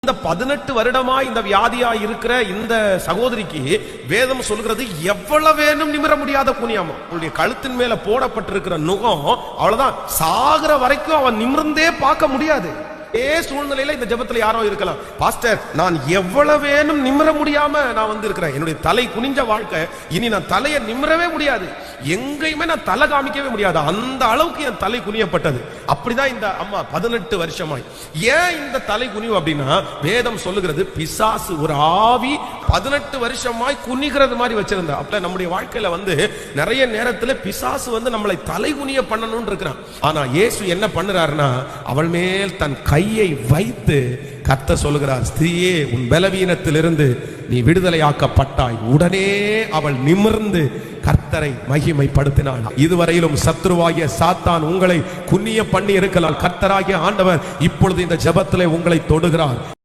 இந்த 18 வருடமா இந்த வியாதியா இருக்கிற இந்த சகோதரிக்கு வேதம் சொல்கிறது எவ்வளவு வேணும் நிமிர முடியாத குனியாமா. அவளுடைய கழுத்தின் மேல போடப்பட்டிருக்கிற நுகம் அவ்வளவுதான், சாகிற வரைக்கும் அவன் நிமிர்ந்தே பார்க்க முடியாது. சூழ்நிலையில இந்த ஜெபத்துல யாரோ இருக்கலாம், பாஸ்டர் நான் எவ்வளவு வேணும் நிமிர முடியாம நான் இருக்கிறேன், என்னுடைய தலை குனிஞ்ச வாழ்க்கை, இனி நான் தலையை நிமிரவே முடியாது, எங்கேயுமே நான் தலை காமிக்கவே முடியாது, அந்த அளவுக்கு என் தலை குனியப்பட்டது. அப்படிதான் இந்த அம்மா 18 வருஷமாய். ஏன் இந்த தலை குனிவு அப்படின்னா, வேதம் சொல்லுகிறது பிசாசு ஒரு ஆவி 18 வருஷமாய் குனிகிறது மாதிரி வச்சிருந்தா. அப்ப நம்முடைய வாழ்க்கையில நிறைய நேரத்துல பிசாசு நம்மளை தலை குனிய பண்ணணும்னு இருக்கிறான். ஆனா இயேசு என்ன பண்ணுறாருன்னா, அவள் மேல் தன் கையை வைத்து கர்த்தர் சொல்லுகிறார், ஸ்திரீயே உன் பலவீனத்திலிருந்து நீ விடுதலையாக்கப்பட்டாய். உடனே அவள் நிமிர்ந்து கர்த்தரை மகிமைப்படுத்தினாள். இதுவரையிலும் சத்ருவாகிய சாத்தான் உங்களை குன்னிய பண்ணி இருக்கலாம், கர்த்தராகிய ஆண்டவர் இப்பொழுது இந்த ஜெபத்திலே உங்களை தொடுகிறார்.